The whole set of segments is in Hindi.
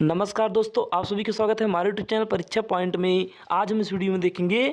नमस्कार दोस्तों, आप सभी का स्वागत है हमारे यूट्यूब चैनल परीक्षा पॉइंट में। आज हम इस वीडियो में देखेंगे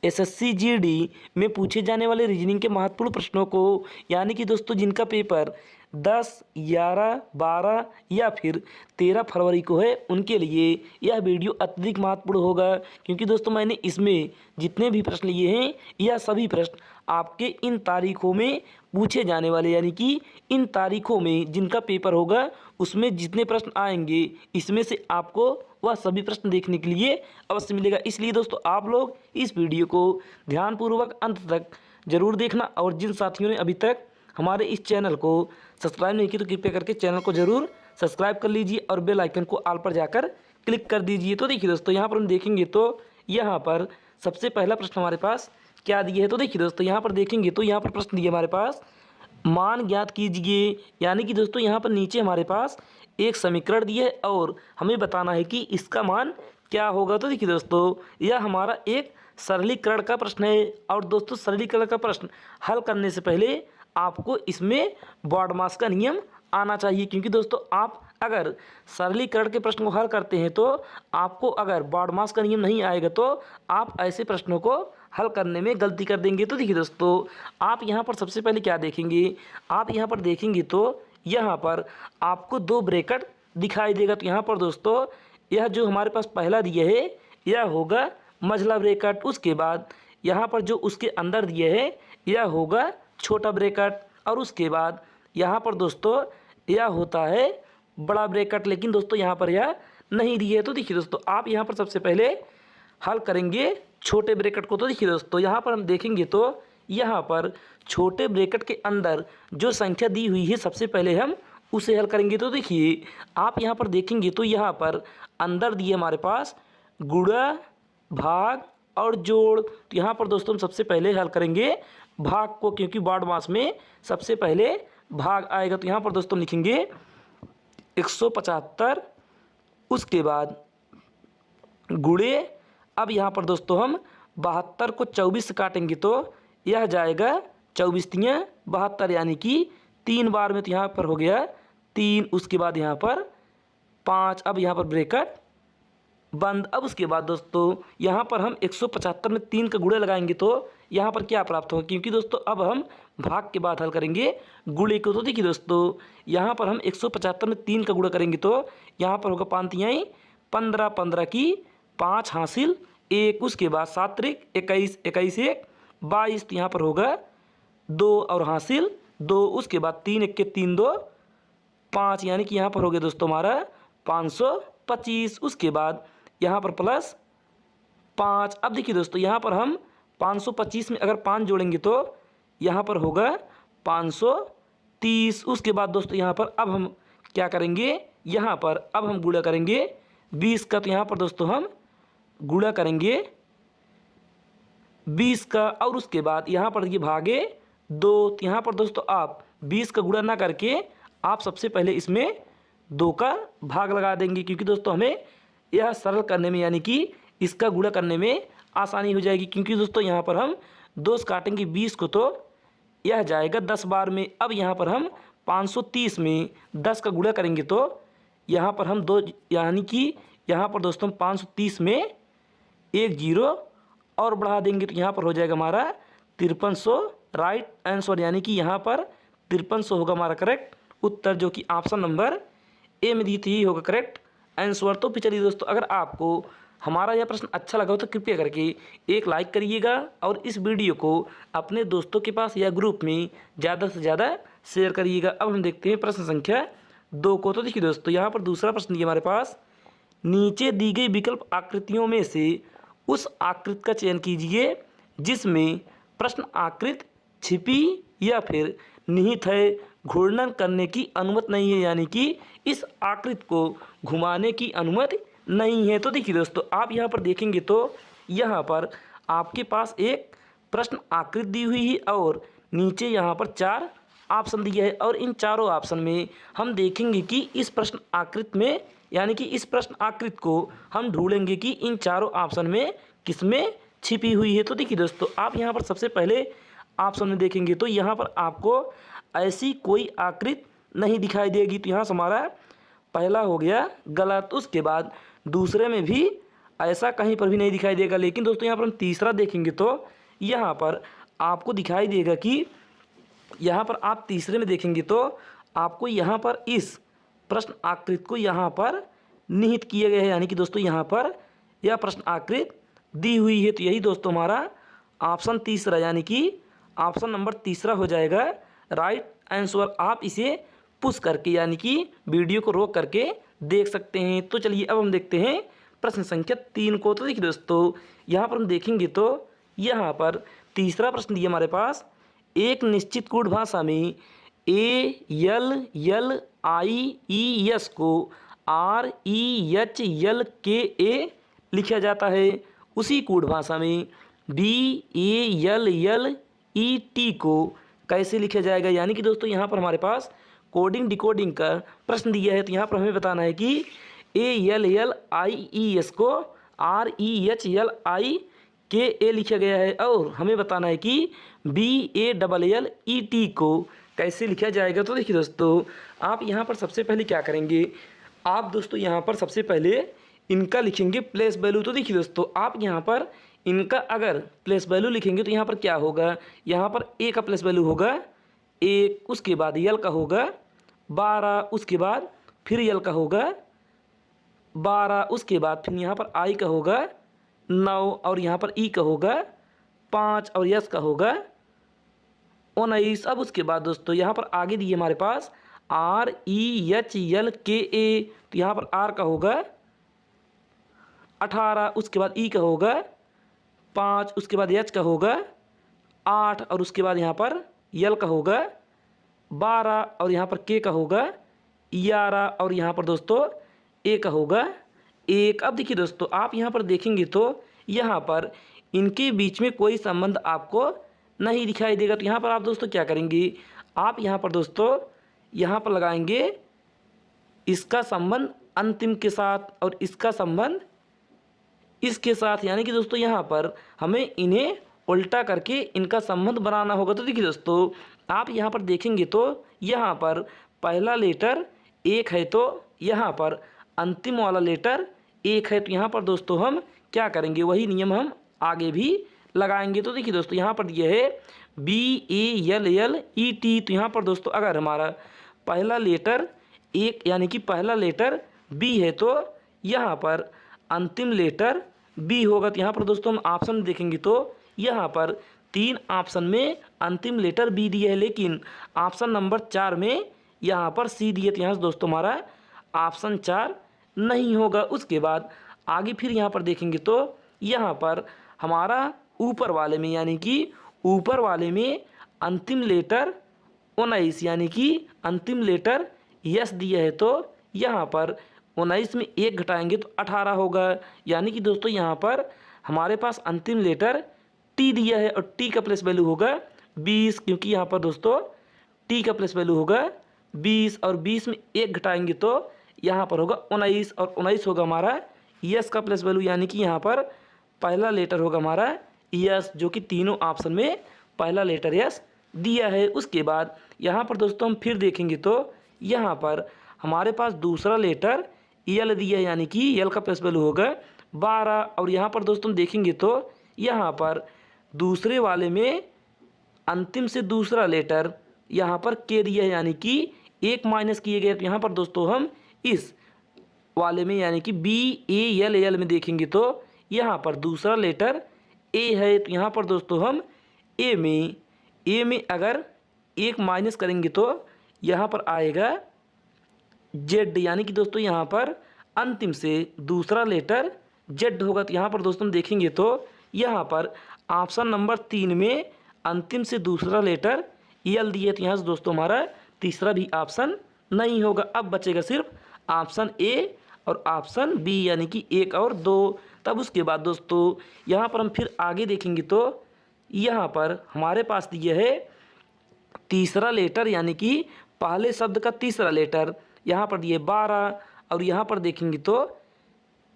एसएससी जीडी में पूछे जाने वाले रीजनिंग के महत्वपूर्ण प्रश्नों को, यानी कि दोस्तों जिनका पेपर 10, 11, 12 या फिर 13 फरवरी को है, उनके लिए यह वीडियो अत्यधिक महत्वपूर्ण होगा। क्योंकि दोस्तों मैंने इसमें जितने भी प्रश्न लिए हैं, यह सभी प्रश्न आपके इन तारीखों में पूछे जाने वाले, यानी कि इन तारीखों में जिनका पेपर होगा उसमें जितने प्रश्न आएंगे, इसमें से आपको वह सभी प्रश्न देखने के लिए अवश्य मिलेगा। इसलिए दोस्तों आप लोग इस वीडियो को ध्यानपूर्वक अंत तक जरूर देखना, और जिन साथियों ने अभी तक हमारे इस चैनल को सब्सक्राइब नहीं किया तो कृपया करके चैनल को जरूर सब्सक्राइब कर लीजिए और बेल आइकन को ऑल पर जाकर क्लिक कर दीजिए। तो देखिए दोस्तों, यहाँ पर हम देखेंगे तो यहाँ पर सबसे पहला प्रश्न हमारे पास क्या दिए है। तो देखिए दोस्तों, यहाँ पर देखेंगे तो यहाँ पर प्रश्न दिए हमारे पास, मान ज्ञात कीजिए। यानी कि दोस्तों यहाँ पर नीचे हमारे पास एक समीकरण दिया है और हमें बताना है कि इसका मान क्या होगा। तो देखिए दोस्तों, यह हमारा एक सरलीकरण का प्रश्न है, और दोस्तों सरलीकरण का प्रश्न हल करने से पहले आपको इसमें बॉडमास का नियम आना चाहिए। क्योंकि दोस्तों आप अगर सरलीकरण के प्रश्न को हल करते हैं तो आपको अगर बॉडमास का नियम नहीं आएगा तो आप ऐसे प्रश्नों को हल करने में गलती कर देंगे। तो देखिए दोस्तों, आप यहाँ पर सबसे पहले क्या देखेंगे, आप यहाँ पर देखेंगे तो यहाँ पर आपको दो ब्रैकेट दिखाई देगा। तो यहाँ पर दोस्तों यह जो हमारे पास पहला दिया है यह होगा मझला ब्रैकेट, उसके बाद यहाँ पर जो उसके अंदर दिया है यह होगा छोटा ब्रैकेट, और उसके बाद यहाँ पर दोस्तों यह होता है बड़ा ब्रैकेट। लेकिन दोस्तों यहाँ पर यह नहीं दिया है। तो देखिए दोस्तों, आप यहाँ पर सबसे पहले हल करेंगे छोटे ब्रैकेट को। तो देखिए दोस्तों, यहाँ पर हम देखेंगे तो यहाँ पर छोटे ब्रैकेट के अंदर जो संख्या दी हुई है सबसे पहले हम उसे हल करेंगे। तो देखिए आप यहाँ पर देखेंगे तो यहाँ पर अंदर दिए हमारे पास गुणा, भाग और जोड़। तो यहाँ पर दोस्तों हम सबसे पहले हल करेंगे भाग को, क्योंकि बॉडमास में सबसे पहले भाग आएगा। तो यहाँ पर दोस्तों लिखेंगे 175, उसके बाद गुणे, अब यहाँ पर दोस्तों हम 72 को 24 से काटेंगे तो यह जाएगा 24 तियाँ 72, यानी कि 3 बार में। तो यहाँ पर हो गया 3, उसके बाद यहाँ पर 5, अब यहाँ पर ब्रैकेट बंद। अब उसके बाद दोस्तों यहाँ पर हम 175 में 3 का गुणे लगाएंगे तो यहाँ पर क्या प्राप्त होगा, क्योंकि दोस्तों अब हम भाग के बाद हल करेंगे गुणे को। तो देखिए दोस्तों, यहाँ पर हम 175 में 3 का गुणा करेंगे तो यहाँ पर होगा 5 तिहाई 15, 15 की 5 हासिल 1, उसके बाद 7 त्रिक 21, 21 1 22, तो यहाँ पर होगा 2 और हासिल 2, उसके बाद 3 1 के 3 2 5, यानी कि यहाँ पर हो गया दोस्तों हमारा 525, उसके बाद यहाँ पर प्लस 5। अब देखिए दोस्तों, यहाँ पर हम 525 में अगर 5 जोड़ेंगे तो यहाँ पर होगा 530, उसके बाद दोस्तों यहाँ पर अब हम क्या करेंगे, यहाँ पर अब हम गुणा करेंगे 20 का। तो यहाँ पर दोस्तों हम गुणा करेंगे 20 का, और उसके बाद यहाँ पर ये भागे 2। तो यहाँ पर दोस्तों आप 20 का गुणा ना करके आप सबसे पहले इसमें 2 का भाग लगा देंगे, क्योंकि दोस्तों हमें यह सरल करने में, यानी कि इसका गुणा करने में आसानी हो जाएगी। क्योंकि दोस्तों यहाँ पर हम 2 से काटेंगे 20 को तो यह जाएगा 10 बार में। अब यहाँ पर हम 530 में 10 का गुणा करेंगे तो यहाँ पर हम 2, यानी कि यहाँ पर दोस्तों 530 में 1 जीरो और बढ़ा देंगे तो यहाँ पर हो जाएगा हमारा 5300 राइट आंसर, यानी कि यहाँ पर 5300 होगा हमारा करेक्ट उत्तर, जो कि ऑप्शन नंबर ए में दी थी होगा करेक्ट आंसर। तो चलिए दोस्तों, अगर आपको हमारा यह प्रश्न अच्छा लगा हो तो कृपया करके एक लाइक करिएगा और इस वीडियो को अपने दोस्तों के पास या ग्रुप में ज़्यादा से ज़्यादा शेयर करिएगा। अब हम देखते हैं प्रश्न संख्या 2 को। तो देखिए दोस्तों, यहाँ पर दूसरा प्रश्न दिया हमारे पास, नीचे दी गई विकल्प आकृतियों में से उस आकृति का चयन कीजिए जिसमें प्रश्न आकृति छिपी या फिर निहित है, घूर्णन करने की अनुमति नहीं है, यानी कि इस आकृति को घुमाने की अनुमति नहीं है। तो देखिए दोस्तों, आप यहाँ पर देखेंगे तो यहाँ पर आपके पास एक प्रश्न आकृति दी हुई है और नीचे यहाँ पर 4 ऑप्शन दिया है, और इन चारों ऑप्शन में हम देखेंगे कि इस प्रश्न आकृति में, यानी कि इस प्रश्न आकृति को हम ढूंढेंगे कि इन चारों ऑप्शन में किसमें छिपी हुई है। तो देखिए दोस्तों, आप यहाँ पर सबसे पहले ऑप्शन में देखेंगे तो यहाँ पर आपको ऐसी कोई आकृति नहीं दिखाई देगी। तो यहाँ से हमारा पहला हो गया गलत। उसके बाद दूसरे में भी ऐसा कहीं पर भी नहीं दिखाई देगा। लेकिन दोस्तों यहाँ पर हम तीसरा देखेंगे तो यहाँ पर आपको दिखाई देगा कि यहाँ पर आप तीसरे में देखेंगे तो आपको यहाँ पर इस प्रश्न आकृति को यहाँ पर निहित किया गया है, यानी कि दोस्तों यहाँ पर यह प्रश्न आकृति दी हुई है। तो यही दोस्तों हमारा ऑप्शन तीसरा यानी कि ऑप्शन नंबर तीसरा हो जाएगा राइट आंसर। आप इसे पुश करके यानी कि वीडियो को रोक करके देख सकते हैं। तो चलिए अब हम देखते हैं प्रश्न संख्या 3 को। तो देखिए दोस्तों यहाँ पर हम देखेंगे तो यहाँ पर तीसरा प्रश्न दिया हमारे पास, एक निश्चित कूट भाषा में ALLIES को REHLKA लिखा जाता है। उसी कूट भाषा में BALLET को कैसे लिखा जाएगा। यानी कि दोस्तों यहाँ पर हमारे पास कोडिंग डिकोडिंग का प्रश्न दिया है। तो यहाँ पर हमें बताना है कि ALLIES को REHLIKA लिखा गया है, और हमें बताना है कि BALLET को कैसे लिखा जाएगा। तो देखिए दोस्तों आप यहाँ पर सबसे पहले क्या करेंगे, आप दोस्तों यहाँ पर सबसे पहले इनका लिखेंगे प्लेस वैल्यू। तो देखिए दोस्तों आप यहाँ पर इनका अगर प्लेस वैल्यू लिखेंगे तो यहाँ पर क्या होगा, यहाँ पर ए का प्लेस वैल्यू होगा 1, उसके बाद यल का होगा 12, उसके बाद फिर यल का होगा 12, उसके बाद फिर यहाँ पर आई का होगा 9, और यहाँ पर ई का होगा 5, और यस का होगा 19। अब उसके बाद दोस्तों यहाँ पर आगे दिए हमारे पास REHLKA, तो यहाँ पर आर का होगा 18, उसके बाद ई का होगा 5, उसके बाद एच का होगा 8, और उसके बाद यहाँ पर यल का होगा 12, और यहाँ पर के का होगा 11, और यहाँ पर दोस्तों ए का होगा 1। अब देखिए दोस्तों आप यहाँ पर देखेंगे तो यहाँ पर इनके बीच में कोई संबंध आपको नहीं दिखाई देगा। तो यहाँ पर आप दोस्तों क्या करेंगे, आप यहाँ पर दोस्तों यहाँ पर लगाएंगे इसका संबंध अंतिम के साथ और इसका संबंध इसके साथ, यानी कि दोस्तों यहाँ पर हमें इन्हें उल्टा करके इनका संबंध बनाना होगा। तो देखिए दोस्तों आप यहाँ पर देखेंगे तो यहाँ पर पहला लेटर 1 है, तो यहाँ पर अंतिम वाला लेटर 1 है। तो यहाँ पर दोस्तों हम क्या करेंगे, वही नियम हम आगे भी लगाएंगे। तो देखिए दोस्तों यहाँ पर दिया है BALLET। तो यहाँ पर दोस्तों अगर हमारा पहला लेटर 1 यानी कि पहला लेटर B है, तो यहाँ पर अंतिम लेटर B होगा। तो यहाँ पर दोस्तों हम ऑप्शन देखेंगे तो यहाँ पर 3 ऑप्शन में अंतिम लेटर B दिया है, लेकिन ऑप्शन नंबर 4 में यहाँ पर C दिए। तो यहाँ से दोस्तों हमारा ऑप्शन 4 नहीं होगा। उसके बाद आगे फिर यहाँ पर देखेंगे तो यहाँ पर हमारा ऊपर वाले में यानी कि ऊपर वाले में अंतिम लेटर 19 यानी कि अंतिम लेटर यस दिया है। तो यहाँ पर 19 में 1 घटाएंगे तो 18 होगा। यानी कि दोस्तों यहाँ पर हमारे पास अंतिम लेटर टी दिया है, और टी का प्लेस वैल्यू होगा 20, क्योंकि यहाँ पर दोस्तों टी का प्लेस वैल्यू होगा 20, और 20 में 1 घटाएंगे तो यहाँ पर होगा 19, और 19 होगा हमारा यस का प्लेस वैल्यू। यानी कि यहाँ पर पहला लेटर होगा हमारा यस, जो कि तीनों ऑप्शन में पहला लेटर यस दिया है। उसके बाद यहाँ पर दोस्तों हम फिर देखेंगे तो यहाँ पर हमारे पास दूसरा लेटर यल दिया है, यानी कि यल का प्लेस वैल्यू होगा 12, और यहाँ पर दोस्तों देखेंगे तो यहाँ पर दूसरे वाले में अंतिम से दूसरा लेटर यहाँ पर के दिया है, यानी कि 1 माइनस किए गए। तो यहाँ पर दोस्तों हम इस वाले में यानी कि BALL में देखेंगे तो यहाँ पर दूसरा लेटर ए है। तो यहाँ पर दोस्तों हम ए में अगर 1 माइनस करेंगे तो यहाँ पर आएगा जेड, यानी कि दोस्तों यहाँ पर अंतिम से दूसरा लेटर जेड होगा। तो यहाँ पर दोस्तों देखेंगे तो यहाँ पर ऑप्शन नंबर 3 में अंतिम से दूसरा लेटर यल दिए। तो यहाँ से दोस्तों हमारा तीसरा भी ऑप्शन नहीं होगा। अब बचेगा सिर्फ ऑप्शन ए और ऑप्शन बी, यानी कि 1 और 2। तब उसके बाद दोस्तों यहाँ पर हम फिर आगे देखेंगे तो यहाँ पर हमारे पास दिया है तीसरा लेटर, यानी कि पहले शब्द का तीसरा लेटर यहाँ पर दिए 12, और यहाँ पर देखेंगे तो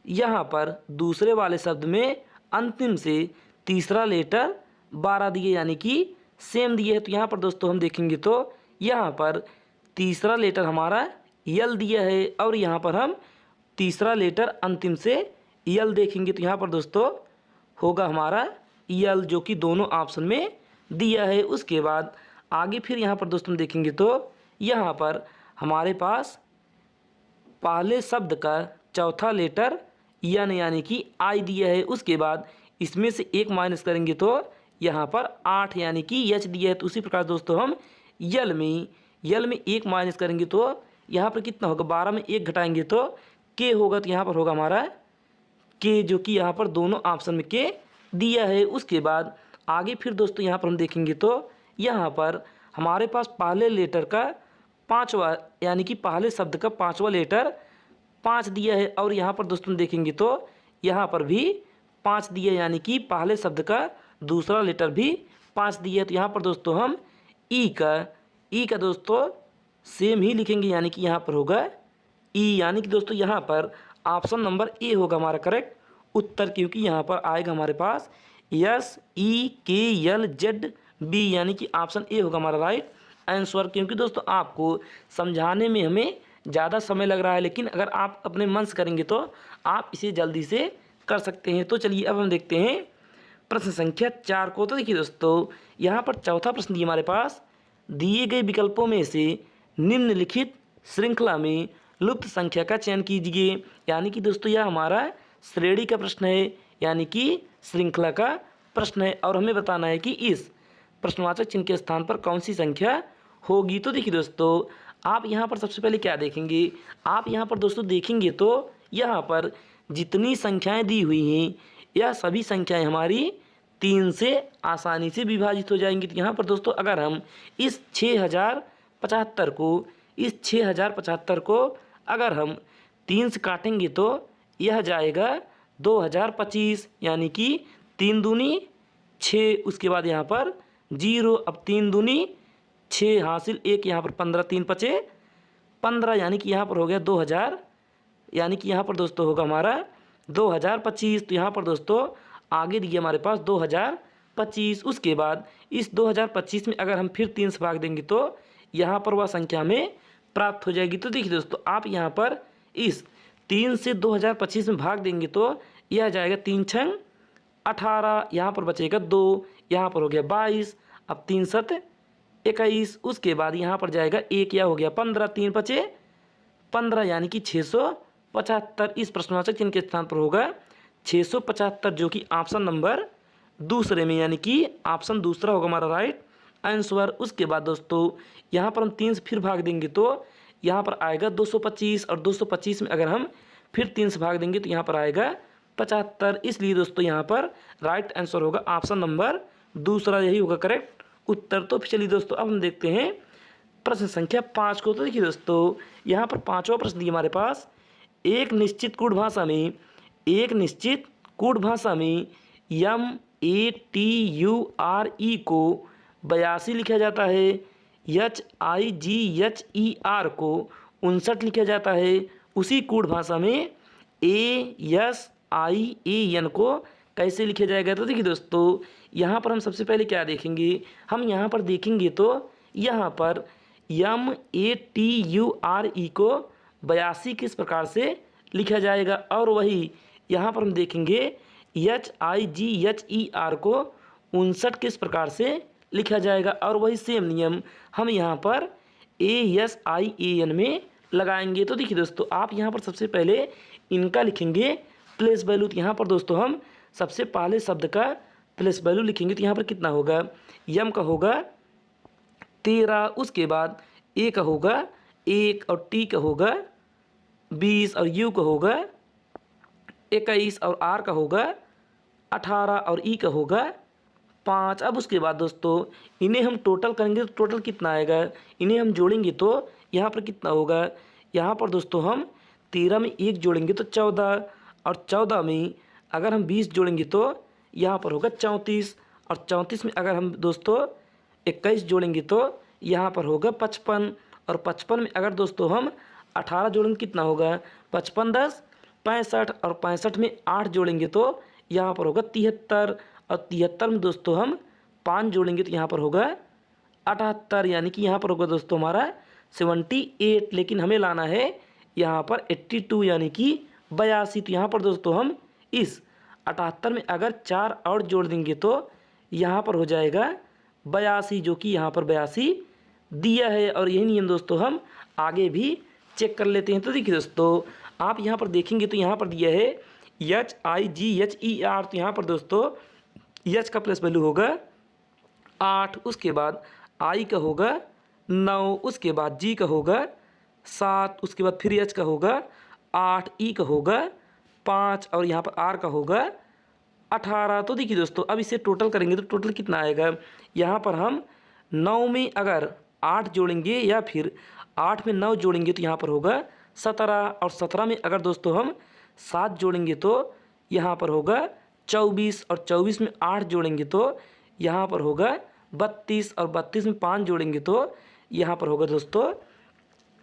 यहाँ पर दूसरे वाले शब्द में अंतिम से तीसरा लेटर 12 दिए, यानी कि सेम दिए है। तो यहाँ पर दोस्तों हम देखेंगे तो यहाँ पर तीसरा लेटर हमारा यल दिया है और यहाँ पर हम तीसरा लेटर अंतिम से यल देखेंगे तो यहाँ पर दोस्तों होगा हमारा यल, जो कि दोनों ऑप्शन में दिया है। उसके बाद आगे फिर यहाँ पर दोस्तों देखेंगे तो यहाँ पर हमारे पास पहले शब्द का चौथा लेटर यन यानी कि आई दिया है। उसके बाद इसमें से एक माइनस करेंगे तो यहाँ पर 8 यानी कि यच दिया है। तो उसी प्रकार दोस्तों हम यल में एक माइनस करेंगे तो यहाँ पर कितना होगा, 12 में एक घटाएंगे तो के होगा। तो यहाँ पर होगा हमारा के, जो कि यहाँ पर दोनों ऑप्शन में के दिया है। उसके बाद आगे फिर दोस्तों यहाँ पर हम देखेंगे तो यहाँ पर हमारे पास पहले लेटर का पाँचवा यानी कि पहले शब्द का पाँचवा लेटर 5 दिया है और यहाँ पर दोस्तों देखेंगे तो यहाँ पर भी 5 दिया है, यानी कि पहले शब्द का दूसरा लेटर भी 5 दिया है। तो यहाँ पर दोस्तों हम ई का दोस्तों सेम ही लिखेंगे, यानी कि यहाँ पर होगा ई, यानी कि दोस्तों यहाँ पर ऑप्शन नंबर ए होगा हमारा करेक्ट उत्तर, क्योंकि यहाँ पर आएगा हमारे पास SEKLZB, यानी कि ऑप्शन ए होगा हमारा राइट आंसर। क्योंकि दोस्तों आपको समझाने में हमें ज़्यादा समय लग रहा है, लेकिन अगर आप अपने मन से करेंगे तो आप इसे जल्दी से कर सकते हैं। तो चलिए अब हम देखते हैं प्रश्न संख्या 4 को। तो देखिए दोस्तों यहाँ पर चौथा प्रश्न दिया हमारे पास, दिए गए विकल्पों में से निम्नलिखित श्रृंखला में लुप्त संख्या का चयन कीजिए। यानी कि दोस्तों यह हमारा श्रेणी का प्रश्न है, यानी कि श्रृंखला का प्रश्न है और हमें बताना है कि इस प्रश्नवाचक चिन्ह के स्थान पर कौन सी संख्या होगी। तो देखिए दोस्तों आप यहाँ पर सबसे पहले क्या देखेंगे, आप यहाँ पर दोस्तों देखेंगे तो यहाँ पर जितनी संख्याएं दी हुई हैं यह सभी संख्याएं हमारी 3 से आसानी से विभाजित हो जाएंगी। तो यहाँ पर दोस्तों अगर हम इस 6075 को अगर हम 3 से काटेंगे तो यह जाएगा 2025, यानी कि 3 दूनी 6, उसके बाद यहाँ पर 0, अब 3 दूनी 6 हासिल 1, यहाँ पर 15, 3 पचे 15, यानी कि यहाँ पर हो गया 2000, यानी कि यहाँ पर दोस्तों होगा हमारा 2025। तो यहाँ पर दोस्तों आगे दिए हमारे पास 2025। उसके बाद इस 2025 में अगर हम फिर 3 से भाग देंगे तो यहाँ पर वह संख्या में प्राप्त हो जाएगी। तो देखिए दोस्तों आप यहाँ पर इस 3 से 2025 में भाग देंगे तो यह जाएगा 3 छंग 18, यहाँ पर बचेगा 2, यहाँ पर हो गया 22, अब 3 सत 21, उसके बाद यहाँ पर जाएगा 1, यह हो गया 15, 3 पचे 15, यानी कि 675। इस प्रश्नवाचक चिन्ह के स्थान पर होगा 675, जो कि ऑप्शन नंबर दूसरे में, यानी कि ऑप्शन दूसरा होगा हमारा राइट आंसर। उसके बाद दोस्तों यहाँ पर हम 3 से फिर भाग देंगे तो यहाँ पर आएगा 225, और 225 में अगर हम फिर 3 से भाग देंगे तो यहाँ पर आएगा 75। इसलिए दोस्तों यहाँ पर राइट आंसर होगा ऑप्शन नंबर दूसरा, यही होगा करेक्ट उत्तर। तो चलिए दोस्तों अब हम देखते हैं प्रश्न संख्या 5 को। तो देखिए दोस्तों यहाँ पर 5वां प्रश्न दिया हमारे पास, एक निश्चित कूट भाषा में MATURE को 82 लिखा जाता है, HIGHER को 59 लिखा जाता है। उसी कूट भाषा में ASIAN को कैसे लिखा जाएगा। तो देखिए दोस्तों यहाँ पर हम सबसे पहले क्या देखेंगे, हम यहाँ पर देखेंगे तो यहाँ पर MATURE को 82 किस प्रकार से लिखा जाएगा, और वही यहाँ पर हम देखेंगे HIGHER को 59 किस प्रकार से लिखा जाएगा, और वही सेम नियम हम यहाँ पर ASIAN में लगाएंगे। तो देखिए दोस्तों आप यहाँ पर सबसे पहले इनका लिखेंगे प्लेस वैल्यू। तो यहाँ पर दोस्तों हम सबसे पहले शब्द का प्लेस वैल्यू लिखेंगे तो यहाँ पर कितना होगा, यम का होगा 13, उसके बाद ए का होगा 1, और टी का होगा 20, और यू का होगा 21, और आर का होगा 18, और ई का होगा 5। अब उसके बाद दोस्तों इन्हें हम टोटल करेंगे तो टोटल कितना आएगा, इन्हें हम जोड़ेंगे तो यहाँ पर कितना होगा, यहाँ पर दोस्तों हम 13 में 1 जोड़ेंगे तो 14, और 14 में अगर हम 20 जोड़ेंगे तो यहाँ पर होगा 34, और 34 में अगर हम दोस्तों 21 जोड़ेंगे तो यहाँ पर होगा 55, और 55 में अगर दोस्तों हम 18 जोड़ेंगे कितना होगा, 55 10 65, और 65 में 8 जोड़ेंगे तो यहाँ पर होगा 73, और 73 में दोस्तों हम 5 जोड़ेंगे तो यहाँ पर होगा 78, यानी कि यहाँ पर होगा दोस्तों हमारा 78, लेकिन हमें लाना है यहाँ पर 82 यानी कि 82। तो यहाँ पर दोस्तों हम इस 78 में अगर 4 और जोड़ देंगे तो यहाँ पर हो जाएगा 82, जो कि यहाँ पर 82 दिया है। और यही नियम दोस्तों हम आगे भी चेक कर लेते हैं। तो देखिए दोस्तों, आप यहाँ पर देखेंगे तो यहाँ पर दिया है HIGHER। तो यहाँ पर दोस्तों H का प्लस वैल्यू होगा 8, उसके बाद I का होगा 9, उसके बाद G का होगा 7, उसके बाद फिर H का होगा 8, E का होगा 5 और यहाँ पर R का होगा 18। तो देखिए दोस्तों, अब इसे टोटल करेंगे तो टोटल कितना आएगा। यहाँ पर हम 9 में अगर 8 जोड़ेंगे या फिर 8 में 9 जोड़ेंगे तो यहाँ पर होगा 17, और 17 में अगर दोस्तों हम 7 जोड़ेंगे तो यहाँ पर होगा 24, और 24 में 8 जोड़ेंगे तो यहाँ पर होगा 32, और 32 में 5 जोड़ेंगे तो यहाँ पर होगा दोस्तों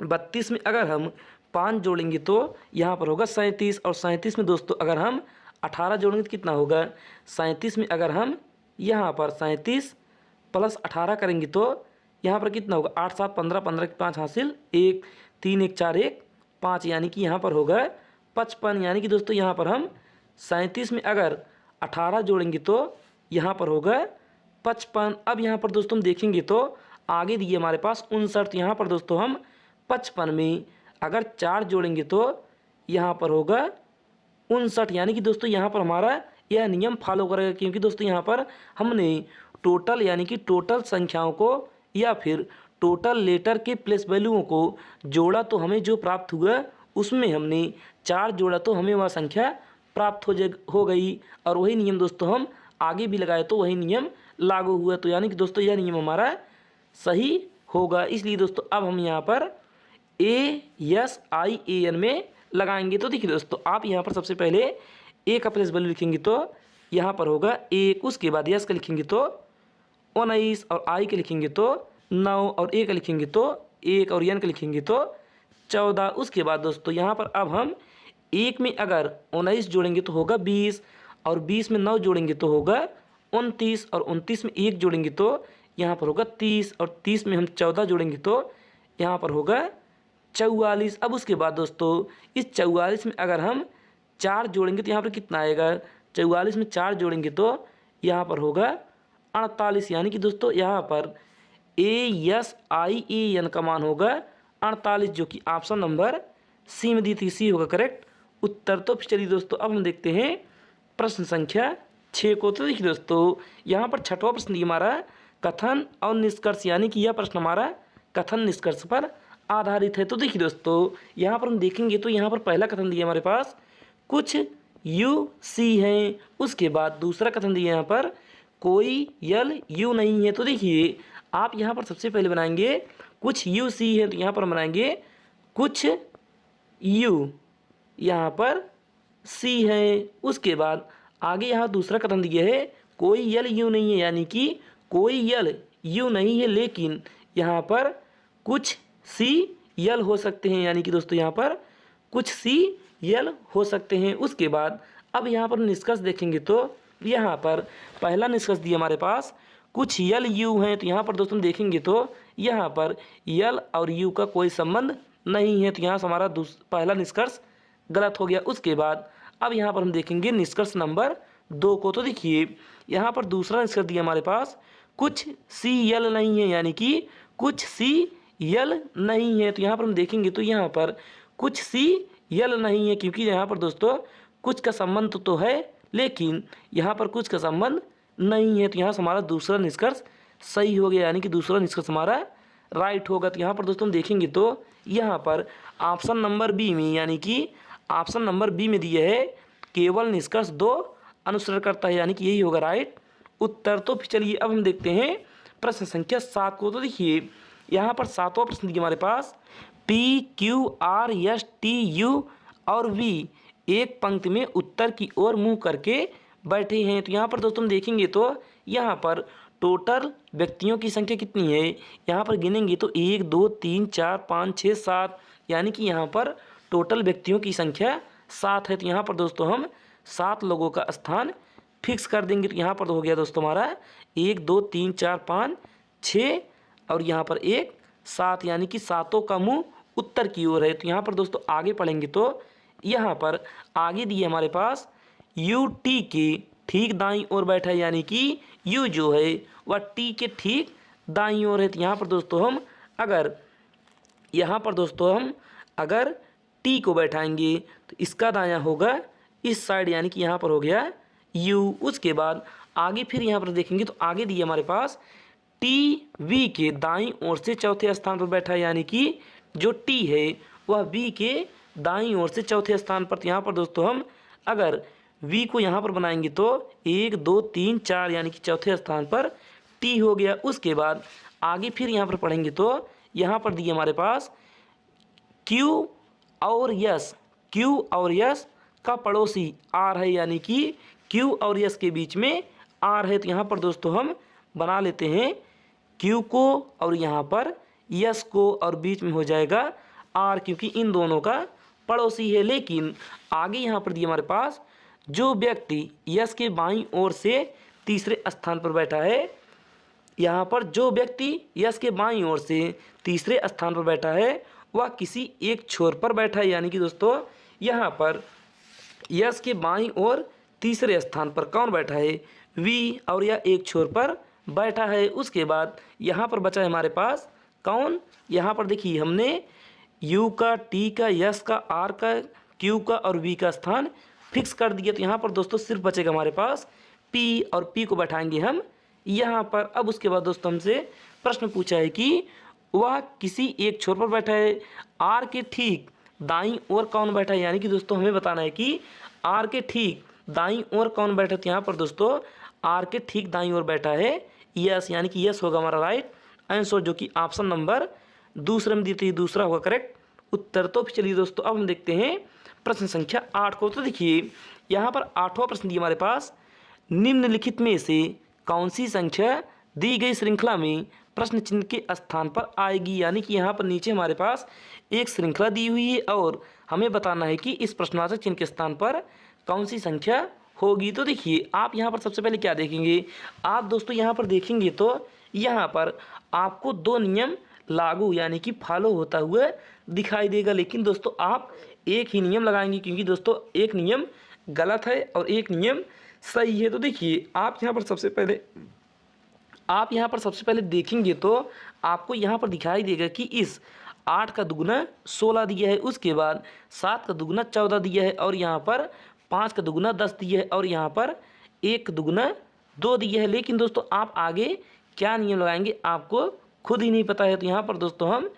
32 में अगर हम 5 जोड़ेंगे तो यहाँ पर होगा 37, और 37 में दोस्तों अगर हम 18 जोड़ेंगे तो कितना होगा। 37 में अगर हम यहाँ पर 37 प्लस 18 करेंगे तो यहाँ पर कितना होगा 8 7 15, 15 के 5 हासिल 1, 3 1 4 1 5, यानी कि यहाँ पर होगा 55। यानी कि दोस्तों यहाँ पर हम 37 में अगर 18 जोड़ेंगे तो यहाँ पर होगा 55। अब यहाँ पर दोस्तों हम देखेंगे तो आगे दिए हमारे पास 59। यहाँ पर दोस्तों हम 55 में अगर 4 जोड़ेंगे तो यहाँ पर होगा 59। यानी कि दोस्तों यहाँ पर हमारा यह नियम फॉलो करेगा, क्योंकि दोस्तों यहाँ पर हमने टोटल यानी कि टोटल संख्याओं को या फिर टोटल लेटर के प्लेस वैल्यूओं को जोड़ा तो हमें जो प्राप्त हुआ उसमें हमने 4 जोड़ा तो हमें वह संख्या प्राप्त हो गई। और वही नियम दोस्तों हम आगे भी लगाए तो वही नियम लागू हुआ। तो यानी कि दोस्तों यह नियम हमारा सही होगा। इसलिए दोस्तों अब हम यहाँ पर ASIAN में लगाएंगे। तो देखिए दोस्तों, आप यहाँ पर सबसे पहले A का प्लेस वैल्यू लिखेंगे तो यहाँ पर होगा 1, उसके बाद S का लिखेंगे तो 19, और I का लिखेंगे तो 9, और A का लिखेंगे तो 1, और N का लिखेंगे तो 14। उसके बाद दोस्तों यहाँ पर अब हम 1 में अगर 19 जोड़ेंगे तो होगा 20, और 20 में 9 जोड़ेंगे तो होगा 29, और 29 में 1 जोड़ेंगे तो यहाँ पर होगा 30, और 30 में हम 14 जोड़ेंगे तो यहाँ पर होगा 44। अब उसके बाद दोस्तों इस 44 में अगर हम 4 जोड़ेंगे तो यहाँ पर कितना आएगा। 44 में 4 जोड़ेंगे तो यहाँ पर होगा 48। यानी कि दोस्तों यहाँ पर ASIAN का मान होगा 48, जो कि ऑप्शन नंबर सी में दी थी। सी होगा करेक्ट उत्तर। तो चलिए दोस्तों अब हम देखते हैं प्रश्न संख्या 6 को। तो देखिए दोस्तों यहाँ पर छठवां प्रश्न दिया हमारा कथन और निष्कर्ष, यानी कि यह प्रश्न हमारा कथन निष्कर्ष पर आधारित है। तो देखिए दोस्तों यहाँ पर हम देखेंगे तो यहाँ पर पहला कथन दिया हमारे पास कुछ UC हैं, उसके बाद दूसरा कथन दिया यहाँ पर कोई LU नहीं है। तो देखिए आप यहाँ पर सबसे पहले बनाएंगे कुछ UC है, तो यहाँ पर हम बनाएंगे कुछ U, यहाँ पर C है। उसके बाद आगे यहाँ दूसरा कथन दिया है कोई LU नहीं है, यानी कि कोई LU नहीं है, लेकिन यहाँ पर कुछ CL हो सकते हैं, यानी कि दोस्तों यहाँ पर कुछ CL हो सकते हैं। उसके बाद अब यहाँ पर निष्कर्ष देखेंगे तो यहाँ पर पहला निष्कर्ष दिया हमारे पास कुछ LU हैं। तो यहाँ पर दोस्तों देखेंगे तो यहाँ पर L और U का कोई संबंध नहीं है, तो यहाँ से हमारा पहला निष्कर्ष गलत हो गया। उसके बाद अब यहाँ पर हम देखेंगे निष्कर्ष नंबर 2 को। तो देखिए यहाँ पर दूसरा निष्कर्ष दिया हमारे पास कुछ CL नहीं है, यानी कि कुछ CL नहीं है। तो यहाँ पर हम देखेंगे तो यहाँ पर कुछ CL नहीं है, क्योंकि यहाँ पर दोस्तों कुछ का संबंध तो है लेकिन यहाँ पर कुछ का संबंध नहीं है। तो यहाँ से हमारा दूसरा निष्कर्ष सही हो गया, यानी कि दूसरा निष्कर्ष हमारा राइट होगा। तो यहाँ पर दोस्तों हम देखेंगे तो यहाँ पर ऑप्शन नंबर बी में, यानी कि ऑप्शन नंबर बी में दिया है केवल निष्कर्ष 2 अनुसरण करता है, यानी कि यही होगा राइट उत्तर। तो चलिए अब हम देखते हैं प्रश्न संख्या 7 को। तो देखिए यहाँ पर 7वां प्रश्न दिया हमारे पास PQRSTU और V एक पंक्ति में उत्तर की ओर मुंह करके बैठे हैं। तो यहाँ पर दोस्तों हम देखेंगे तो यहाँ पर टोटल व्यक्तियों की संख्या कितनी है, यहाँ पर गिनेंगे तो 1 2 3 4 5 6 7, यानी कि यहाँ पर टोटल व्यक्तियों की संख्या 7 है। तो यहाँ पर दोस्तों हम 7 लोगों का स्थान फिक्स कर देंगे। तो यहाँ पर हो गया दोस्तों हमारा 1 2 3 4 5 6 और यहाँ पर 1 7 यानी कि सातों का मुंह उत्तर की ओर है। तो यहाँ पर दोस्तों आगे पढ़ेंगे तो यहाँ पर आगे दिए हमारे पास यू टी के ठीक दाईं ओर बैठा है, यानी कि यू जो है वह टी के ठीक दाईं ओर है। तो यहाँ पर दोस्तों हम अगर टी को बैठाएंगे तो इसका दायां होगा इस साइड, यानी कि यहाँ पर हो गया यू। उसके बाद आगे फिर यहाँ पर देखेंगे तो आगे दिए हमारे पास टी वी के दाईं ओर से चौथे स्थान पर बैठा है, यानी कि जो टी है वह वी के दाईं ओर से चौथे स्थान पर। तो यहाँ पर दोस्तों हम अगर वी को यहाँ पर बनाएंगे तो 1 2 3 4 यानी कि चौथे स्थान पर टी हो गया। उसके बाद आगे फिर यहाँ पर पढ़ेंगे तो यहाँ पर दिए हमारे पास क्यू और यस का पड़ोसी आर है, यानी कि क्यू और यस के बीच में आर है। तो यहाँ पर दोस्तों हम बना लेते हैं क्यू को और यहाँ पर यस को, और बीच में हो जाएगा आर, क्योंकि इन दोनों का पड़ोसी है। लेकिन आगे यहाँ पर दिए हमारे पास जो व्यक्ति यस के बाईं ओर से तीसरे स्थान पर बैठा है, यहाँ पर जो व्यक्ति यस के बाईं ओर से तीसरे स्थान पर बैठा है वह किसी एक छोर पर बैठा है, यानी कि दोस्तों यहाँ पर यस के बाईं ओर तीसरे स्थान पर कौन बैठा है, वी, और यह एक छोर पर बैठा है। उसके बाद यहाँ पर बचा है हमारे पास कौन, यहाँ पर देखिए हमने यू का, टी का, यस का, आर का, क्यू का और वी का स्थान फिक्स कर दिया। तो यहाँ पर दोस्तों सिर्फ बचेगा हमारे पास पी, और पी को बैठाएंगे हम यहाँ पर। अब उसके बाद दोस्तों हमसे प्रश्न पूछा है कि वह किसी एक छोर पर बैठा है, आर के ठीक दाईं ओर कौन बैठा है, यानी कि दोस्तों हमें बताना है कि आर के ठीक दाईं ओर कौन बैठा है। तो यहाँ पर दोस्तों आर के ठीक दाईं ओर बैठा है यस, यानी कि यस होगा हमारा राइट आंसर, जो कि ऑप्शन नंबर दूसरे में देते ही दूसरा होगा करेक्ट उत्तर। तो चलिए दोस्तों अब हम देखते हैं प्रश्न संख्या 8 को। तो देखिए यहाँ पर 8वां प्रश्न दिया हमारे पास, निम्नलिखित में से कौन सी संख्या दी गई श्रृंखला में प्रश्न चिन्ह के स्थान पर आएगी, यानी कि यहाँ पर नीचे हमारे पास एक श्रृंखला दी हुई है और हमें बताना है कि इस प्रश्नवाचक चिन्ह के स्थान पर कौन सी संख्या होगी। तो देखिए आप यहाँ पर सबसे पहले क्या देखेंगे, आप दोस्तों यहाँ पर देखेंगे तो यहाँ पर आपको 2 नियम लागू यानी कि फॉलो होता हुआ दिखाई देगा। लेकिन दोस्तों आप एक ही नियम लगाएंगे, क्योंकि दोस्तों एक नियम गलत है और एक नियम सही है। तो देखिए आप यहाँ पर सबसे पहले देखेंगे तो आपको यहाँ पर दिखाई देगा कि इस 8 का दुगुना 16 दिया है, उसके बाद 7 का दुगुना 14 दिया है, और यहाँ पर 5 का दुगुना 10 दिया है, और यहाँ पर 1 का दुगुना 2 दिया है। लेकिन दोस्तों आप आगे क्या नियम लगाएंगे आपको खुद ही नहीं पता है। तो यहाँ पर दोस्तों हम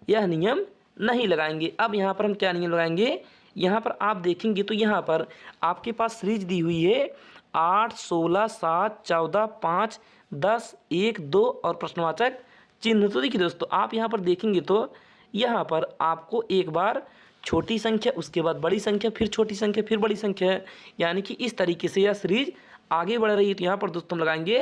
यह नियम नहीं लगाएंगे। अब यहाँ पर हम क्या नियम लगाएंगे, यहाँ पर आप देखेंगे तो यहाँ पर आपके पास सीरीज दी हुई है 8, 16, 7, 14, 5, 10, 1, 2 और प्रश्नवाचक चिन्ह। तो देखिए दोस्तों आप यहाँ पर देखेंगे तो यहाँ पर आपको एक बार छोटी संख्या, उसके बाद बड़ी संख्या, फिर छोटी संख्या, फिर बड़ी संख्या है, यानी कि इस तरीके से यह सीरीज आगे बढ़ रही है। तो यहाँ पर दोस्तों हम लगाएंगे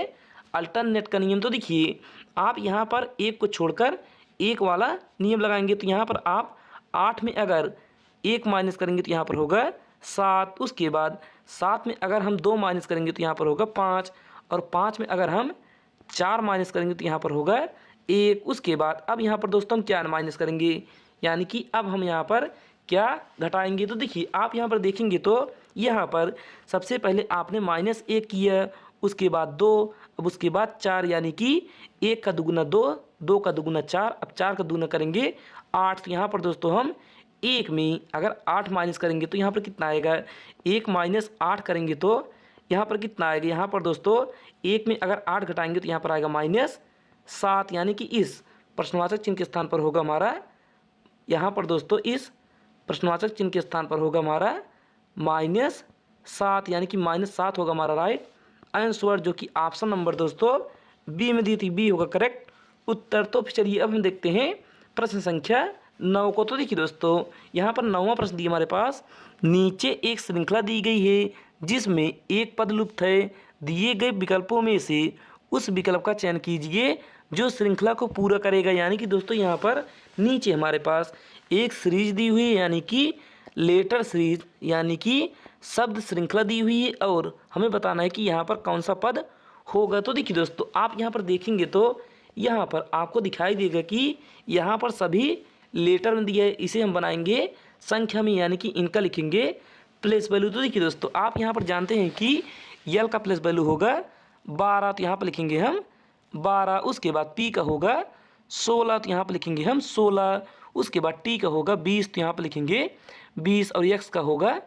अल्टरनेट का नियम। तो देखिए आप यहाँ पर एक को छोड़कर एक वाला नियम लगाएंगे। तो यहाँ पर आप 8 में अगर 1 माइनस करेंगे तो यहाँ पर होगा 7, उसके बाद 7 में अगर हम 2 माइनस करेंगे तो यहाँ पर होगा 5, और 5 में अगर हम 4 माइनस करेंगे तो यहाँ पर होगा 1। उसके बाद अब यहाँ पर दोस्तों हम क्या माइनस करेंगे, यानी कि अब हम यहाँ पर क्या घटाएंगे। तो देखिए आप यहाँ पर देखेंगे तो यहाँ पर सबसे पहले आपने -1 किया, उसके बाद 2, अब उसके बाद 4, यानी कि 1 का दुगुना 2, 2 का दुगुना 4, अब 4 का दुगुना करेंगे 8। तो यहाँ पर दोस्तों हम 1 में अगर 8 माइनस करेंगे तो यहाँ पर कितना आएगा, 1 माइनस 8 करेंगे तो यहाँ पर कितना आएगा, यहाँ पर दोस्तों 1 में अगर 8 घटाएंगे तो यहाँ पर आएगा -7, यानी कि इस प्रश्नवाचक चिन्ह के स्थान पर होगा हमारा, यहाँ पर दोस्तों इस प्रश्नवाचक चिन्ह के स्थान पर होगा हमारा -7, यानी कि -7 होगा हमारा राइट आंसर, जो कि ऑप्शन नंबर दोस्तों बी में दी थी, बी होगा करेक्ट उत्तर। तो चलिए अब हम देखते हैं प्रश्न संख्या 9 को। तो देखिए दोस्तों यहाँ पर 9वां प्रश्न दिया हमारे पास, नीचे एक श्रृंखला दी गई है जिसमें एक पद लुप्त है, दिए गए विकल्पों में से उस विकल्प का चयन कीजिए जो श्रृंखला को पूरा करेगा। यानी कि दोस्तों यहाँ पर नीचे हमारे पास एक सीरीज दी हुई है, यानी कि लेटर सीरीज, यानी कि शब्द श्रृंखला दी हुई है, और हमें बताना है कि यहाँ पर कौन सा पद होगा। तो देखिए दोस्तों आप यहाँ पर देखेंगे तो यहाँ पर आपको दिखाई देगा कि यहाँ पर सभी लेटर में दिया है, इसे हम बनाएंगे संख्या में, यानी कि इनका लिखेंगे प्लेस वैल्यू। तो देखिए दोस्तों, आप यहाँ पर जानते हैं कि यल का प्लेस वैल्यू होगा 12, तो यहाँ पर लिखेंगे हम 12। उसके बाद पी का होगा 16, तो यहाँ पर लिखेंगे हम 16। उसके बाद टी का होगा 20, तो यहाँ पर लिखेंगे 20। और एक्स का होगा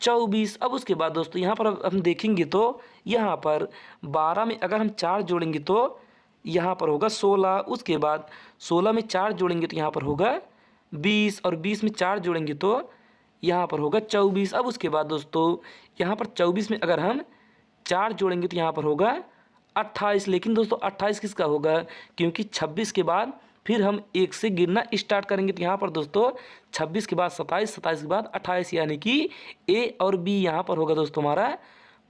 24। अब उसके बाद दोस्तों यहाँ पर हम देखेंगे तो यहाँ पर 12 में अगर हम 4 जोड़ेंगे तो यहाँ पर होगा 16। उसके बाद 16 में 4 जोड़ेंगे तो यहाँ पर होगा 20। और 20 में 4 जोड़ेंगे तो यहाँ पर होगा 24। अब उसके बाद दोस्तों यहाँ पर 24 में अगर हम 4 जोड़ेंगे तो यहाँ पर होगा 28। लेकिन दोस्तों 28 किसका होगा, क्योंकि 26 के बाद फिर हम 1 से गिनना स्टार्ट करेंगे। तो यहाँ पर दोस्तों 26 के बाद 27, 27 के बाद 28, यानी कि ए और बी यहाँ पर होगा दोस्तों हमारा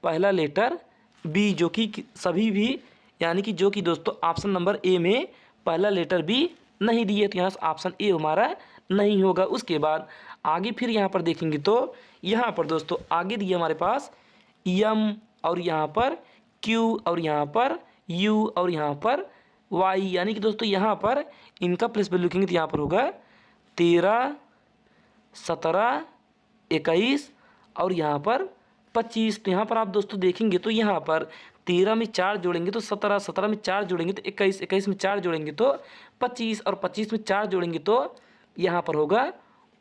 पहला लेटर बी, जो कि सभी भी, यानी कि जो कि दोस्तों ऑप्शन नंबर ए में पहला लेटर बी नहीं दिए, तो यहाँ से ऑप्शन ए हमारा नहीं होगा। उसके बाद आगे फिर यहाँ पर देखेंगे तो यहाँ पर दोस्तों आगे दिए हमारे पास एम, और यहाँ पर क्यू, और यहाँ पर यू, और यहाँ पर वाई, यानी कि दोस्तों यहाँ पर इनका प्लेस वैल्यू लिखेंगे तो यहाँ पर होगा 13, 17, 21 और यहाँ पर 25। तो यहाँ पर आप दोस्तों देखेंगे तो यहाँ पर 13 में 4 जोड़ेंगे तो 17, 17 में 4 जोड़ेंगे तो 21, 21 में 4 जोड़ेंगे तो 25, और 25 में 4 जोड़ेंगे तो यहाँ पर होगा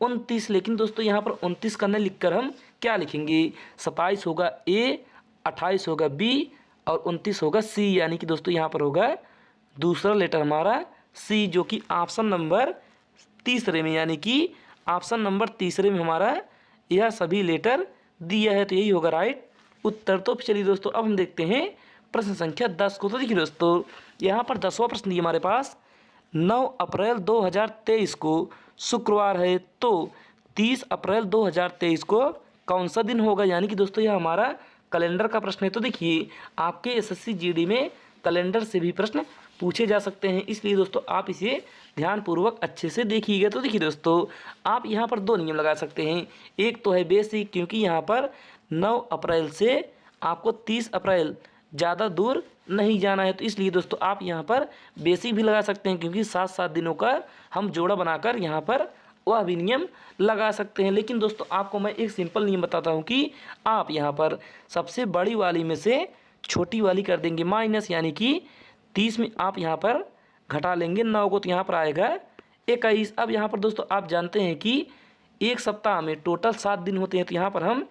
29। लेकिन दोस्तों यहाँ पर 29 का नहीं लिखकर हम क्या लिखेंगे, 27 होगा ए, 28 होगा बी और 29 होगा सी, यानी कि दोस्तों यहाँ पर होगा दूसरा लेटर हमारा सी, जो कि ऑप्शन नंबर तीसरे में, यानी कि ऑप्शन नंबर तीसरे में हमारा यह सभी लेटर दिया है। तो यही होगा राइट उत्तर। तो चलिए दोस्तों अब हम देखते हैं प्रश्न संख्या 10 को। तो देखिए दोस्तों यहाँ पर 10वां प्रश्न दिया हमारे पास, 9 अप्रैल 2023 को शुक्रवार है, तो 30 अप्रैल 2023 को कौन सा दिन होगा, यानी कि दोस्तों यह हमारा कैलेंडर का प्रश्न है। तो देखिए आपके एसएससी जीडी में कैलेंडर से भी प्रश्न पूछे जा सकते हैं, इसलिए दोस्तों आप इसे ध्यानपूर्वक अच्छे से देखिएगा। तो देखिए दोस्तों आप यहाँ पर 2 नियम लगा सकते हैं। एक तो है बेसिक, क्योंकि यहाँ पर 9 अप्रैल से आपको 30 अप्रैल ज़्यादा दूर नहीं जाना है, तो इसलिए दोस्तों आप यहाँ पर बेसिक भी लगा सकते हैं, क्योंकि 7-7 दिनों का हम जोड़ा बनाकर यहाँ पर वह भी नियम लगा सकते हैं। लेकिन दोस्तों आपको मैं एक सिंपल नियम बताता हूँ कि आप यहाँ पर सबसे बड़ी वाली में से छोटी वाली कर देंगे माइनस, यानी कि 30 में आप यहाँ पर घटा लेंगे 9 को, तो यहाँ पर आएगा 21। अब यहाँ पर दोस्तों आप जानते हैं कि एक सप्ताह में टोटल 7 दिन होते हैं, तो यहाँ पर हम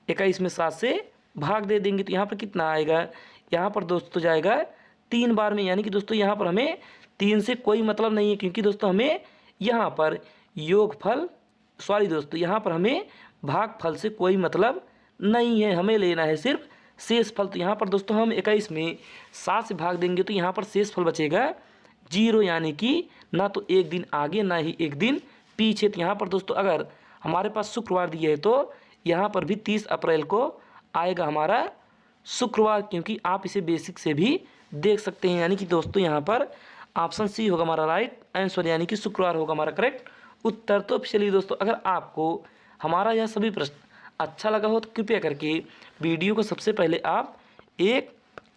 21 में 7 से भाग दे देंगे, तो यहाँ पर कितना आएगा, यहाँ पर दोस्तों जाएगा 3 बार में, यानी कि दोस्तों यहाँ पर हमें 3 से कोई मतलब नहीं है, क्योंकि दोस्तों हमें यहाँ पर योगफल दोस्तों यहाँ पर हमें भागफल से कोई मतलब नहीं है, हमें लेना है सिर्फ शेष फल। तो यहाँ पर दोस्तों हम 21 में 7 से भाग देंगे तो यहाँ पर शेष फल बचेगा 0, यानी कि ना तो एक दिन आगे ना ही एक दिन पीछे। तो यहाँ पर दोस्तों अगर हमारे पास शुक्रवार दिया है तो यहाँ पर भी 30 अप्रैल को आएगा हमारा शुक्रवार, क्योंकि आप इसे बेसिक से भी देख सकते हैं, यानी कि दोस्तों यहाँ पर ऑप्शन सी होगा हमारा राइट आंसर, यानी कि शुक्रवार होगा हमारा करेक्ट उत्तर। तो चलिए दोस्तों अगर आपको हमारा यह सभी प्रश्न अच्छा लगा हो तो कृपया करके वीडियो को सबसे पहले आप एक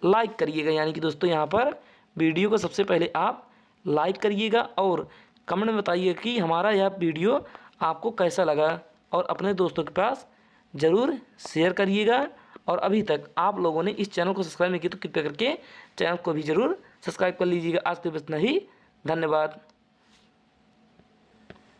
लाइक करिएगा, यानी कि दोस्तों यहाँ पर वीडियो को सबसे पहले आप लाइक करिएगा और कमेंट में बताइए कि हमारा यह वीडियो आपको कैसा लगा, और अपने दोस्तों के पास ज़रूर शेयर करिएगा। और अभी तक आप लोगों ने इस चैनल को सब्सक्राइब नहीं किया तो कृपया करके चैनल को भी ज़रूर सब्सक्राइब कर लीजिएगा। आज के बस इतना ही, धन्यवाद।